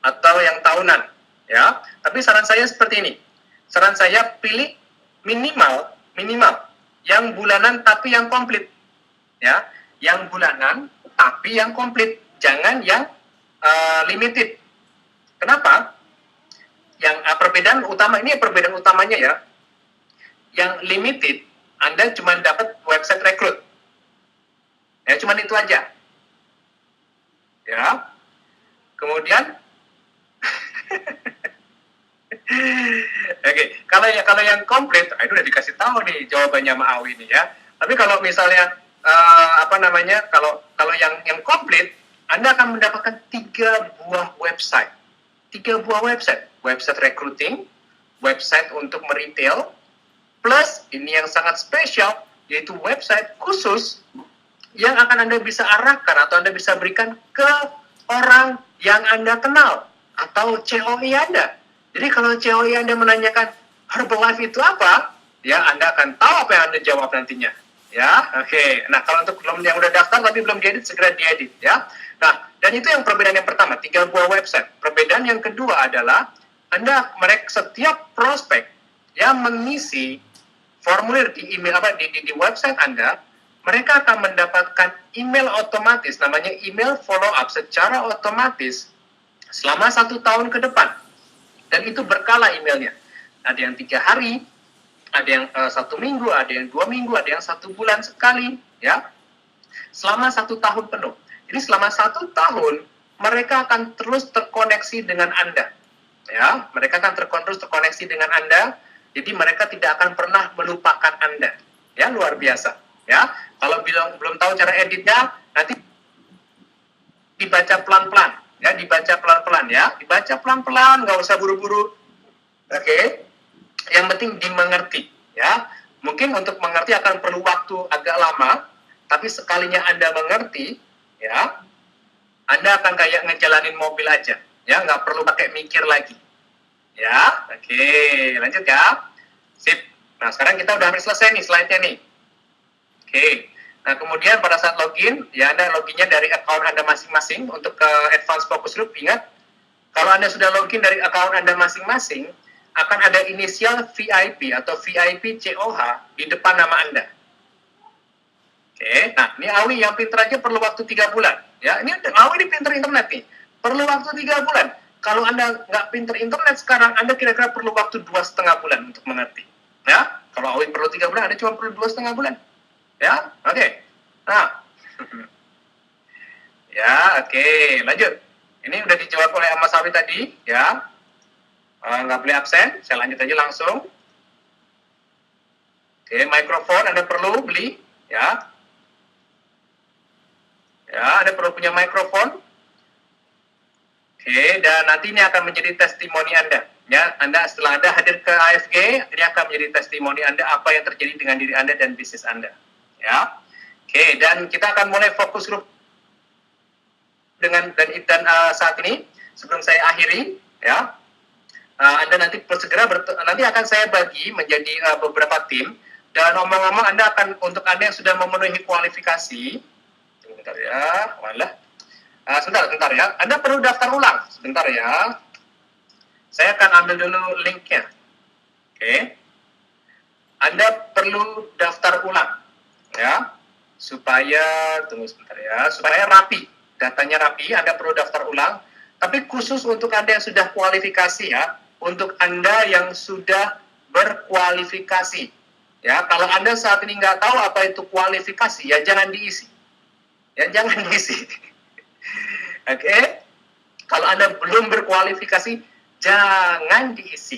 atau yang tahunan, ya. Tapi saran saya seperti ini. Saran saya pilih minimal yang bulanan tapi yang komplit, ya. Yang bulanan tapi yang komplit, jangan yang limited. Kenapa? Yang perbedaan utama ini, perbedaan utamanya ya, yang limited Anda cuma dapat website rekrut, ya cuma itu aja, ya. Kemudian oke, kalau yang komplit, itu udah dikasih tahu nih jawabannya sama Awi nih ya. Tapi kalau misalnya kalau yang komplit, Anda akan mendapatkan 3 buah website. 3 buah website. Website recruiting, website untuk meretail, plus ini yang sangat spesial, yaitu website khusus yang akan Anda bisa arahkan atau Anda bisa berikan ke orang yang Anda kenal atau COI Anda. Jadi kalau COI Anda menanyakan Herbalife itu apa, ya Anda akan tahu apa yang Anda jawab nantinya. Ya, oke. Nah, kalau untuk yang udah daftar tapi belum diedit, segera diedit ya. Nah, dan itu yang perbedaan yang pertama, 3 buah website. Perbedaan yang kedua adalah setiap prospek yang mengisi formulir di email di website Anda, mereka akan mendapatkan email otomatis, namanya email follow up secara otomatis selama 1 tahun ke depan. Dan itu berkala emailnya. Ada yang 3 hari, ada yang 1 minggu, ada yang 2 minggu, ada yang 1 bulan sekali, ya. Selama 1 tahun penuh. Jadi selama 1 tahun mereka akan terus terkoneksi dengan Anda, ya. Mereka akan terus terkoneksi dengan Anda. Jadi mereka tidak akan pernah melupakan Anda, ya, luar biasa, ya. Kalau belum tahu cara editnya, nanti dibaca pelan-pelan. Ya, dibaca pelan-pelan ya. Dibaca pelan-pelan, nggak usah buru-buru. Oke. Yang penting dimengerti ya. Mungkin untuk mengerti akan perlu waktu agak lama, tapi sekalinya Anda mengerti, ya, Anda akan kayak ngejalanin mobil aja. Ya, nggak perlu pakai mikir lagi. Ya, oke. Lanjut ya. Sip. Nah, sekarang kita udah hampir selesai nih slide-nya nih. Oke. Nah, kemudian pada saat login, ya Anda loginnya dari account Anda masing-masing untuk ke Advanced Focus Group. Ingat, kalau Anda sudah login dari account Anda masing-masing, akan ada inisial VIP atau VIP COH di depan nama Anda. Oke, nah ini Awi yang pinter aja perlu waktu 3 bulan. Ya, ini Awi ini pinter internet nih. Perlu waktu 3 bulan. Kalau Anda nggak pinter internet sekarang, Anda kira-kira perlu waktu 2,5 bulan untuk mengerti. Ya, kalau Awi perlu 3 bulan, Anda cuma perlu 2,5 bulan. Ya, oke. Nah, ya, oke. Lanjut. Ini udah dijawab oleh Mas Awi tadi, ya. Nggak boleh absen. Saya lanjut aja langsung. Oke, mikrofon Anda perlu beli, ya. Ya, Anda perlu punya mikrofon. Oke, dan nanti ini akan menjadi testimoni Anda. Ya, setelah Anda hadir ke AFG, ini akan menjadi testimoni Anda apa yang terjadi dengan diri Anda dan bisnis Anda. Ya. Oke, dan kita akan mulai fokus grup dan saat ini sebelum saya akhiri, ya. Anda nanti nanti akan saya bagi menjadi beberapa tim, dan ngomong-ngomong untuk Anda yang sudah memenuhi kualifikasi, sebentar ya, sebentar ya, Anda perlu daftar ulang, sebentar ya. Saya akan ambil dulu linknya. Oke. Anda perlu daftar ulang, ya, supaya tunggu sebentar ya, supaya rapi, datanya rapi. Anda perlu daftar ulang, tapi khusus untuk Anda yang sudah kualifikasi ya, untuk Anda yang sudah berkualifikasi, ya. Kalau Anda saat ini nggak tahu apa itu kualifikasi, ya jangan diisi, ya jangan diisi. Oke. Kalau Anda belum berkualifikasi, jangan diisi.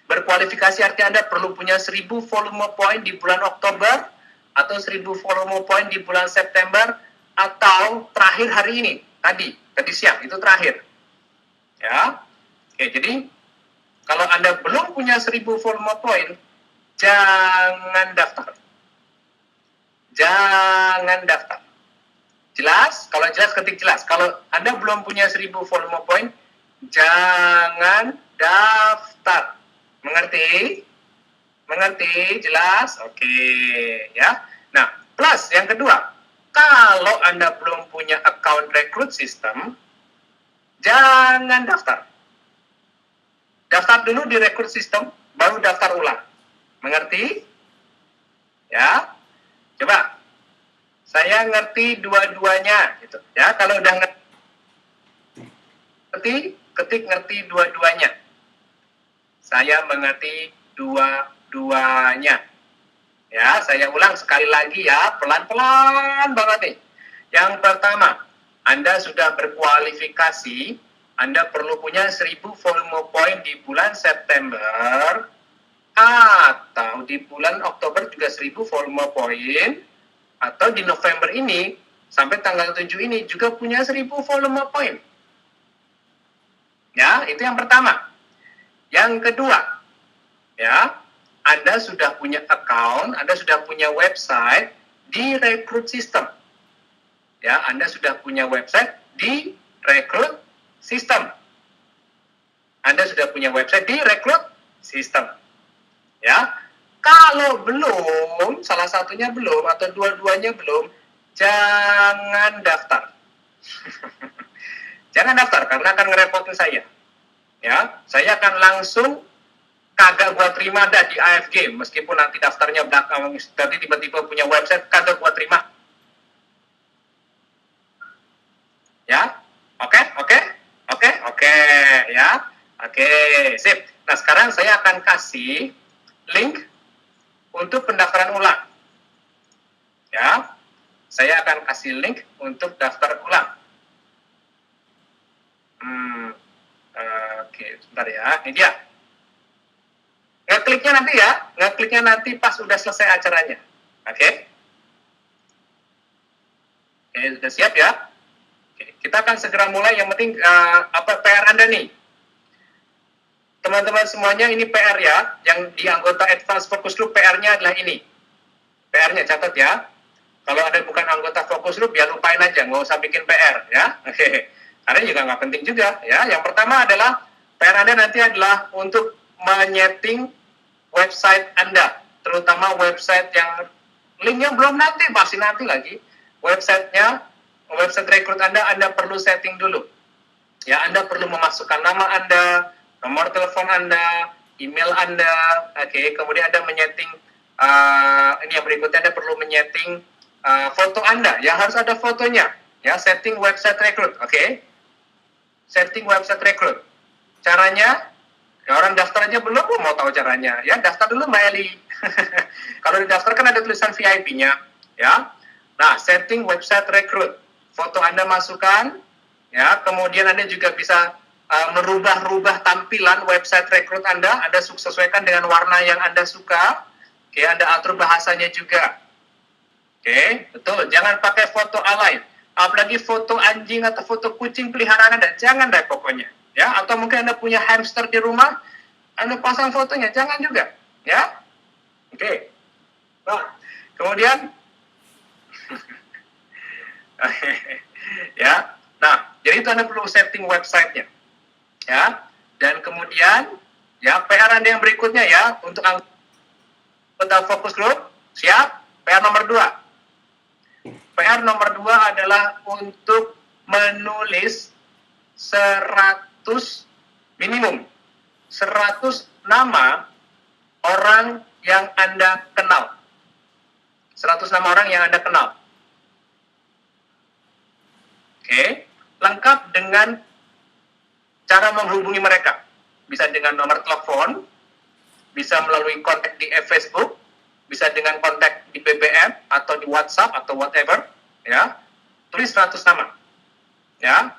Berkualifikasi artinya Anda perlu punya 1000 volume point di bulan Oktober, atau 1000 volume point di bulan September, atau terakhir hari ini, tadi siang, itu terakhir. Ya. Oke, jadi kalau Anda belum punya 1000 volume point, jangan daftar. Jangan daftar. Jelas? Kalau jelas, ketik jelas. Kalau Anda belum punya 1000 volume point, jangan daftar. Mengerti? Mengerti? Jelas? Oke, ya. Nah, plus yang kedua, kalau Anda belum punya account recruit system, jangan daftar. Daftar dulu di recruit system, baru daftar ulang. Mengerti? Ya. Coba Saya ngerti dua-duanya gitu. Ya, kalau udah ngerti, ketik ngerti dua-duanya. Saya mengerti dua-duanya. Ya, saya ulang sekali lagi ya, pelan-pelan banget nih. Yang pertama, Anda sudah berkualifikasi, Anda perlu punya 1000 volume point di bulan September, atau di bulan Oktober juga 1000 volume point, atau di November ini, sampai tanggal 7 ini juga punya 1000 volume point. Ya, itu yang pertama. Yang kedua, ya, Anda sudah punya account, Anda sudah punya website di Recruit System. Ya, Anda sudah punya website di Recruit System. Anda sudah punya website di Recruit System. Ya, kalau belum, salah satunya belum atau dua-duanya belum, jangan daftar. Jangan daftar karena akan ngerepotin saya. Ya, saya akan langsung kagak gua terima dah di AFG, meskipun nanti daftarnya belakang, nanti tiba-tiba punya website, kagak gua terima. Ya, oke, ya, oke, sip. Nah, sekarang saya akan kasih link untuk pendaftaran ulang. Ya, saya akan kasih link untuk daftar ulang. Oke, sebentar ya, ini dia. Ngekliknya nanti ya, ngekliknya nanti pas udah selesai acaranya. Oke? Oke, sudah siap ya? Oke, kita akan segera mulai, yang penting apa PR Anda nih? Teman-teman semuanya, ini PR ya, yang di anggota Advanced Focus Group PR-nya adalah ini. PR-nya catat ya. Kalau Anda bukan anggota Focus Group, ya lupain aja, nggak usah bikin PR ya. Oke, karena juga nggak penting juga ya. Yang pertama adalah PR Anda nanti adalah untuk menyeting website Anda, terutama website yang linknya belum nanti, pasti nanti lagi. Websitenya, website rekrut Anda perlu setting dulu. Ya, Anda perlu memasukkan nama Anda, nomor telepon Anda, email Anda, oke. Kemudian Anda menyeting, ini yang berikutnya, Anda perlu menyeting foto Anda, ya harus ada fotonya. Ya, setting website rekrut, oke. Setting website rekrut. Caranya, ya orang daftar aja belum, mau tahu caranya. Ya, daftar dulu Mbak Eli. Kalau didaftar kan ada tulisan VIP-nya. Ya. Nah, setting website rekrut. Foto Anda masukkan. Ya, kemudian Anda juga bisa merubah-rubah tampilan website rekrut Anda. Anda sesuaikan dengan warna yang Anda suka. Oke, Anda atur bahasanya juga. Oke, betul. Jangan pakai foto alay. Apalagi foto anjing atau foto kucing peliharaan Anda. Jangan deh pokoknya. Ya, atau mungkin Anda punya hamster di rumah, Anda pasang fotonya, jangan juga, ya. Oke. Nah, kemudian ya. Nah, jadi itu Anda perlu setting websitenya. Ya. Dan kemudian ya, PR Anda yang berikutnya ya, untuk anggota Focus Group, siap? PR nomor 2. PR nomor 2 adalah untuk menulis 100 minimum 100 nama orang yang Anda kenal. 100 nama orang yang Anda kenal. Oke, lengkap dengan cara menghubungi mereka. Bisa dengan nomor telepon, bisa melalui kontak di Facebook, bisa dengan kontak di BBM atau di WhatsApp atau whatever, ya. Tulis 100 nama. Ya.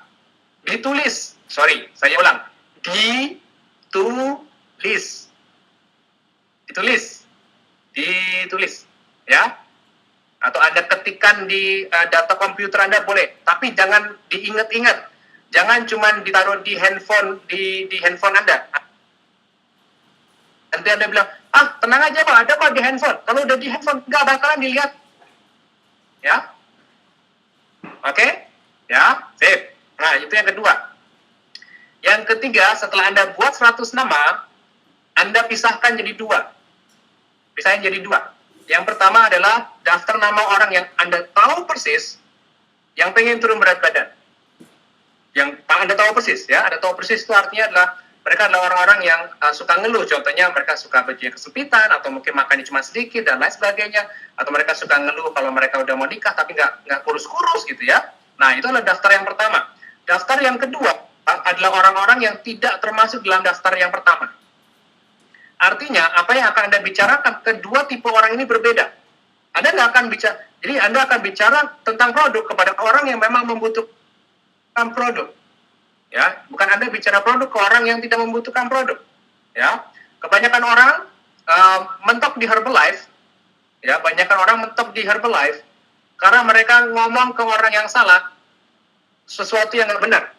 Ditulis. Sorry, saya ulang. Ditulis. Ditulis. Ya. Atau Anda ketikkan di data komputer Anda boleh, tapi jangan diingat-ingat. Jangan cuma ditaruh di handphone di handphone Anda. Nanti Anda bilang, tenang aja Pak, ada kok di handphone. Kalau udah di handphone, nggak bakalan dilihat. Ya. Oke? Ya, sip. Nah, itu yang kedua. Yang ketiga, setelah Anda buat 100 nama, Anda pisahkan jadi 2. Pisahin jadi 2. Yang pertama adalah daftar nama orang yang Anda tahu persis yang pengen turun berat badan. Yang Anda tahu persis, ya. Anda tahu persis itu artinya adalah mereka adalah orang-orang yang suka ngeluh. Contohnya mereka suka bajunya kesempitan, atau mungkin makannya cuma sedikit dan lain sebagainya, atau mereka suka ngeluh kalau mereka udah mau nikah tapi nggak kurus-kurus gitu ya. Nah, itu adalah daftar yang pertama. Daftar yang kedua adalah orang-orang yang tidak termasuk dalam daftar yang pertama. Artinya, apa yang akan Anda bicarakan, kedua tipe orang ini berbeda. Anda nggak akan bicara, jadi Anda akan bicara tentang produk kepada orang yang memang membutuhkan produk. Ya, bukan Anda bicara produk ke orang yang tidak membutuhkan produk. Ya, kebanyakan orang mentok di Herbalife. Ya, banyakkan orang mentok di Herbalife karena mereka ngomong ke orang yang salah sesuatu yang nggak benar.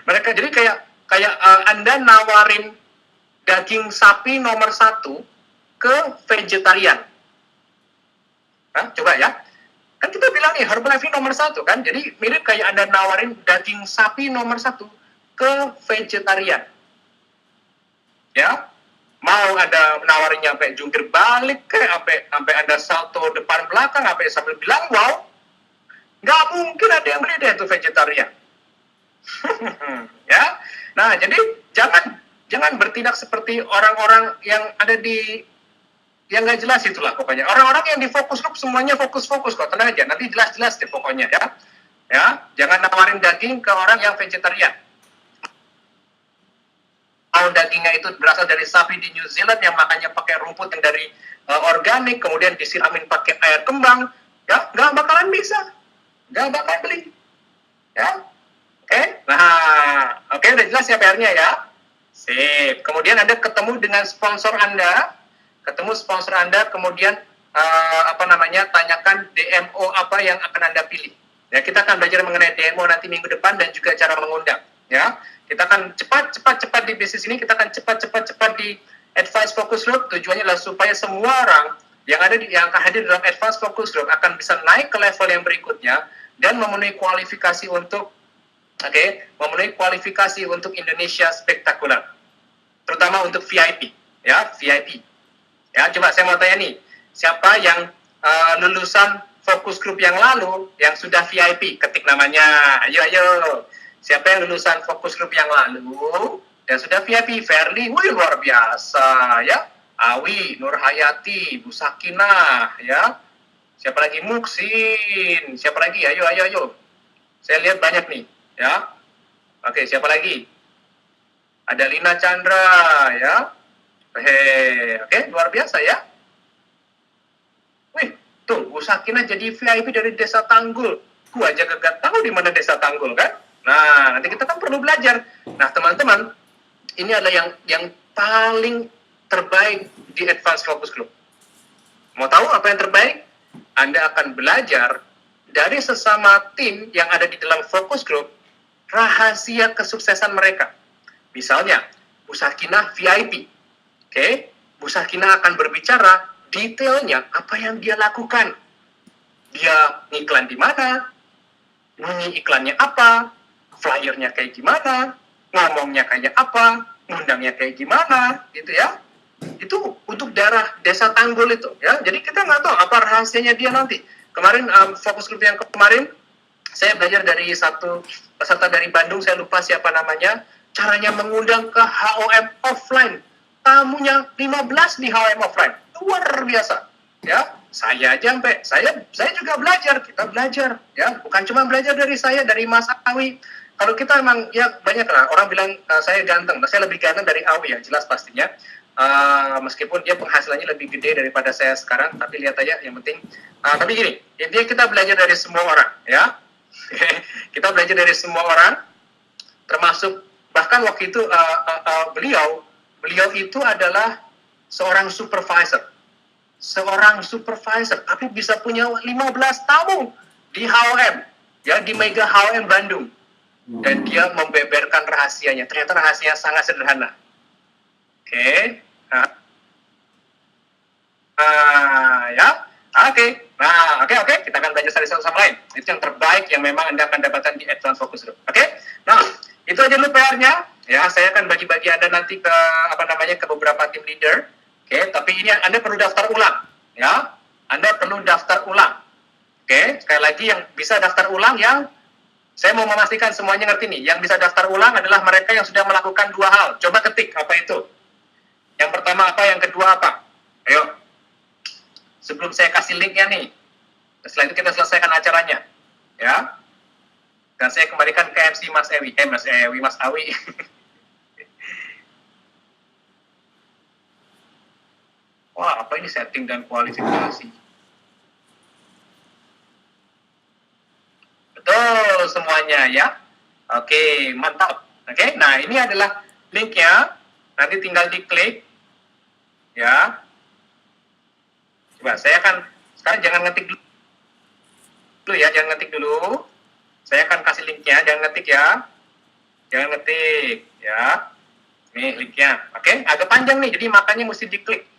Mereka jadi kayak Anda nawarin daging sapi nomor 1 ke vegetarian. Coba ya. Kan kita bilang nih, Herbalife ini nomor 1 kan, jadi mirip kayak Anda nawarin daging sapi nomor 1 ke vegetarian. Ya, mau Anda nawarinnya sampai jungkir balik, sampai Anda salto depan belakang, sampai bilang wow, nggak mungkin ada yang beli deh itu vegetarian. Ya, nah jadi jangan bertindak seperti orang-orang yang ada di yang nggak jelas itulah pokoknya. Orang-orang yang di fokus group semuanya fokus-fokus kok, tenang aja. Nanti jelas-jelas deh pokoknya ya. Ya, jangan nawarin daging ke orang yang vegetarian. Kalau dagingnya itu berasal dari sapi di New Zealand yang makannya pakai rumput yang dari organik, kemudian disiramin pakai air kembang, ya nggak bakalan bisa, nggak bakal beli. Ya, oke. Nah, oke udah jelas ya PR-nya ya. Sip. Kemudian Anda ketemu dengan sponsor Anda. Kemudian tanyakan DMO apa yang akan Anda pilih. Ya, kita akan belajar mengenai DMO nanti minggu depan dan juga cara mengundang. Ya, kita akan cepat di bisnis ini, kita akan cepat di Advanced Focus Group. Tujuannya adalah supaya semua orang yang akan hadir dalam Advanced Focus Group akan bisa naik ke level yang berikutnya dan memenuhi kualifikasi untuk Indonesia Spektakuler, terutama untuk VIP. Ya, VIP. Ya, coba saya mau tanya nih, siapa yang lulusan fokus group yang lalu yang sudah VIP? Ketik namanya. Ayo. Siapa yang lulusan fokus group yang lalu dan sudah VIP? Verly, wih luar biasa ya. Awi, Nur Hayati, Bu Sakinah ya. Siapa lagi? Muksin. Siapa lagi? Ayo. Saya lihat banyak nih ya. Oke, siapa lagi? Ada Lina Chandra ya. Oke, luar biasa ya. Wih, tuh, Bu Sakinah jadi VIP dari Desa Tanggul. Gua aja kagak tahu di mana Desa Tanggul kan. Nah, nanti kita kan perlu belajar. Nah, teman-teman, ini adalah yang paling terbaik di Advanced Focus Group. Mau tahu apa yang terbaik? Anda akan belajar dari sesama tim yang ada di dalam Focus Group, rahasia kesuksesan mereka. Misalnya, Bu Sakinah VIP. Oke, Bu Sakinah akan berbicara detailnya apa yang dia lakukan. Dia ngiklan di mana, bunyi iklannya apa, flyernya kayak gimana, ngomongnya kayak apa, ngundangnya kayak gimana, gitu ya. Itu untuk daerah Desa Tanggul itu, ya. Jadi kita nggak tahu apa rahasianya dia nanti. Kemarin fokus group yang kemarin, saya belajar dari satu peserta dari Bandung, saya lupa siapa namanya, caranya mengundang ke HOM offline. Tamunya 15 di HOM offline, luar biasa, ya. Saya aja saya juga belajar, kita belajar, ya. Bukan cuma belajar dari saya, dari Mas Awi. Kalau kita emang ya banyak lah orang bilang saya ganteng, saya lebih ganteng dari Awi ya, jelas pastinya. Meskipun dia penghasilannya lebih gede daripada saya sekarang, tapi lihat aja, yang penting. Tapi gini, intinya kita belajar dari semua orang, ya. Kita belajar dari semua orang, termasuk bahkan waktu itu beliau itu adalah seorang supervisor, tapi bisa punya 15 tamu di HOM, ya, di Mega HOM Bandung, dan dia membeberkan rahasianya. Ternyata rahasianya sangat sederhana. Oke. Oke. Kita akan belajar satu sama lain. Itu yang terbaik yang memang Anda akan dapatkan di Advanced Focus Group. Oke. Nah, itu aja dulu PR-nya. Ya, saya akan bagi-bagi Anda nanti ke ke beberapa tim leader. Oke, tapi ini Anda perlu daftar ulang, ya. Anda perlu daftar ulang. Oke, sekali lagi yang bisa daftar ulang yang Saya mau memastikan semuanya ngerti nih. Yang bisa daftar ulang adalah mereka yang sudah melakukan 2 hal. Coba ketik apa itu. Yang pertama apa, yang kedua apa. Ayo. Sebelum saya kasih linknya nih. Setelah itu kita selesaikan acaranya. Ya. Dan saya kembalikan ke MC Mas Ewi. Mas Awi. Wah, apa ini setting dan kualifikasi? Betul semuanya ya. Oke, mantap. Oke, nah ini adalah linknya. Nanti tinggal diklik. Ya. Coba saya akan, sekarang jangan ngetik dulu ya, jangan ngetik dulu. Saya akan kasih linknya, jangan ngetik ya. Jangan ngetik ya. Nih linknya. Oke, agak panjang nih, jadi makanya mesti diklik.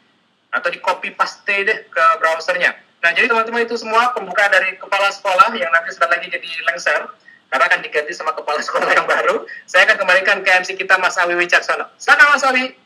Atau di copy paste deh ke browsernya. Nah, jadi teman-teman itu semua pembuka dari kepala sekolah yang nanti sebentar lagi jadi lengser, karena akan diganti sama kepala sekolah yang baru. Saya akan kembalikan ke MC kita Mas Awi Wicaksono. Silakan Mas Awi.